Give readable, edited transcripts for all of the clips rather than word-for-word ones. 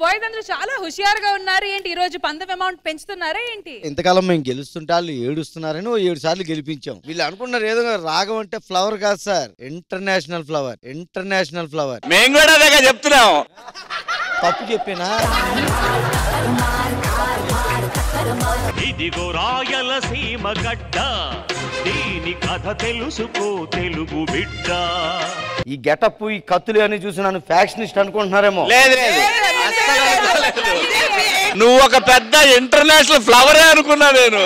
Boys అందరూ చాలా హుషియారుగా ఉన్నారు ఏంటి? ఈ రోజు పందెం అమౌంట్ పెంచుతున్నారా ఏంటి? ఇంతకాలం మేము గెలుస్తుంటే వాళ్ళు ఏడుస్తున్నారని 7 సార్లు గెలిపించాం. వీళ్ళు అనుకున్నారు ఏదో రాగం అంటే ఫ్లవర్ కాదు sir, international flower. International flower. మేము కూడా అదే చెప్తున్నాం. తప్పు చెప్పినా ఇదిగో రాయలసీమ గడ్డ, దీని కథ తెలుసుకో తెలుగు బిడ్డ. ఈ గెటప్ ఈ కత్తులు అని చూసి నన్ను ఫ్యాక్షనిస్ట్ అనుకుంటున్నారేమో. లేదు నువ్వు ఒక పెద్ద ఇంటర్నేషనల్ ఫ్లవరే అనుకున్నా నేను.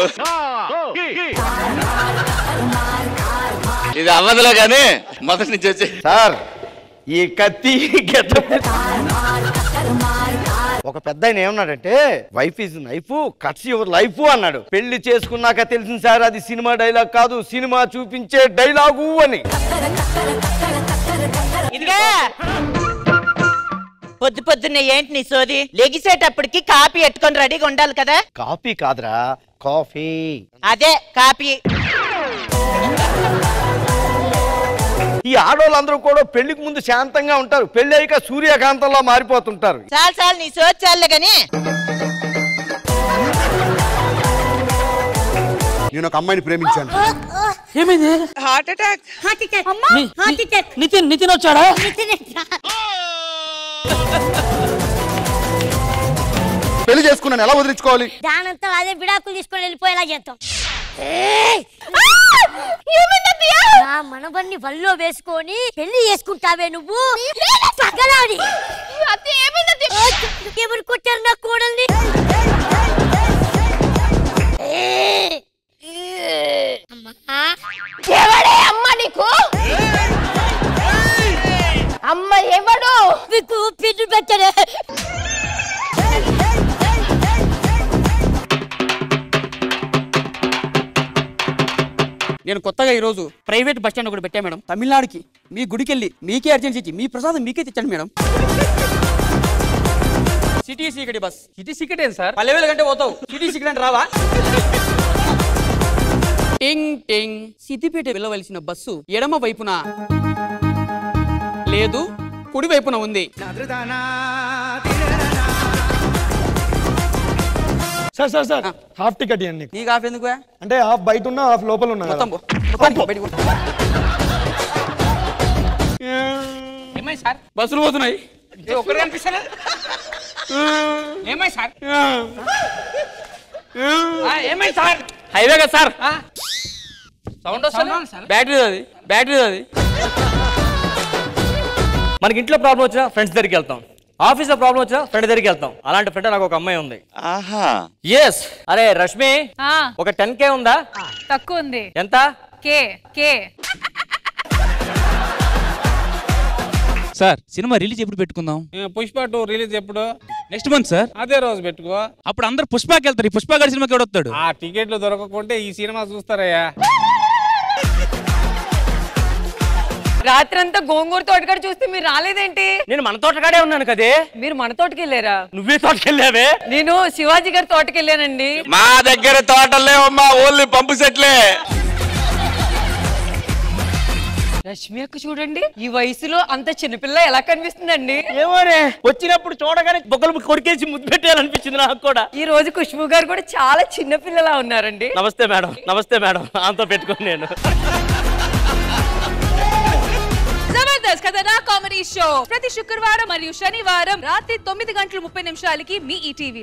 ఇది అవ్వదులే కానీ మొదటి నుంచి వచ్చి సార్ ఈ కత్తి గెటప్. ఒక పెద్ద ఆయన ఏమన్నాడంటే wife is knife cuts your life అన్నాడు. పెళ్లి చేసుకున్నాక తెలిసింది సార్ అది సినిమా డైలాగ్ కాదు, సినిమా చూపించే డైలాగు అని. పొద్దు పొద్దున్న ఏంటి నీ సోది? లెగిసేటప్పటికి కాపీ ఎట్టుకొని రెడీగా ఉండాలి కదా. కాఫీ కాదురా, కాఫీ. అదే కాపీ. ఈ ఆడవాళ్ళందరూ కూడా పెళ్లికి ముందు శాంతంగా ఉంటారు, పెళ్లి అయ్యాక సూర్యకాంతంలో మారిపోతుంటారు. చాలు చాలు నీ సోది చాలే గాని. నేను ఒక అమ్మాయిని ప్రేమించాను. ఏమైంది? Heart attack. నితిన్ వచ్చాడా? పెళ్లి చేసుకున్నాను, ఎలా వదిలించుకోవాలి? దానంతా అదే విడాకులు తీసుకొని వెళ్ళిపోయేలా చేద్దాం. నా మనవన్ని వల్లో వేసుకొని పెళ్లి చేసుకుంటావే నువ్వు? ఎవరు కొట్టారు నా కోడల్ని? ఎవడే అమ్మ నీకు? అమ్మ ఎవడు మీకు పిన్ను పెట్టలే. నేను కొత్తగా ఈ రోజు ప్రైవేట్ బస్ స్టాండ్ ఒకటి పెట్టా మేడం. తమిళనాడుకి మీ గుడికి వెళ్ళి మీకే అర్జెన్సీ ఇచ్చి మీ ప్రసాదం మీకే తెచ్చాను madam. City secret bus. City secret ఏంటి సార్? 10,000 గంటే పోతావు, సిటీ సీక్రెట్ అంటే రావా? టింగ్ టింగ్. సిద్దిపేట వెళ్ళవలసిన బస్సు ఎడమ వైపున లేదు, కుడి వైపున ఉంది. Sir sir sir half ticket ఇవ్వండి. నీకు హాఫ్ ఎందుకు? అంటే హాఫ్ బయట ఉన్నా హాఫ్ లోపల ఉన్నా. ఏమై సార్? బస్సులు పోతున్నాయి. ఒక్కడే కనిపిస్తలే. ఏమై సార్? ఏమై సార్? హైవే కదా సార్. సౌండ్ వస్తుంది. బ్యాటరీ అది, బ్యాటరీ అది. మనకి ఇంట్లో ప్రాబ్లం వచ్చినా ఫ్రెండ్స్ దగ్గరికి వెళ్తాం, ఆఫీస్ లో ప్రాబ్లం వచ్చినా ఫ్రెండ్ దగ్గరికి వెళ్తాం. అలాంటి ఫ్రెండ్ నాకు ఒక అమ్మాయి ఉంది. ఆహా. ఎస్. అరే రష్మి, ఒక 10K ఉందా? తక్కువ ఉంది. ఎంత? కే. సార్ సినిమా రిలీజ్ ఎప్పుడు పెట్టుకుందాం? పుష్ప 2 రిలీజ్ ఎప్పుడు? Next month sir. అదే రోజు పెట్టుకో. అప్పుడు అందరు పుష్పకి వెళ్తారు. ఈ పుష్ప గారి సినిమాకి ఎవడొస్తాడు? ఆ టికెట్లు దొరకకుంటే ఈ సినిమా చూస్తారయ్యా. రాత్రంతా గోంగూర తోటకాడ చూస్తే మీరు రాలేదేంటి? నేను మన తోటకాడే ఉన్నాను కదే. మీరు మన తోటకి వెళ్ళారా? నువ్వే తోటకెళ్ళావే. నేను శివాజీ గారి తోటకి వెళ్ళానండి. మా దగ్గర తోటలే అమ్మా, ఓన్లీ పంపు సెట్లే. రష్మి అక్క చూడండి, ఈ వయసులో అంత చిన్నపిల్ల ఎలా కనిపిస్తుందండి? ఏమోనే, వచ్చినప్పుడు చూడగానే బొగ్గలు కొడికేసి ముద్దు పెట్టాలనిపించింది నాకు కూడా. ఈ రోజు ఖుష్బు గారు కూడా చాలా చిన్న పిల్లలా ఉన్నారండి. నమస్తే మేడం. నమస్తే మేడం. అంతా పెట్టుకుని నేను జబర్దస్త్ కథనా కామెడీ షో ప్రతి శుక్రవారం మరియు శనివారం రాత్రి 9:30 మీ ఈటీవీలో.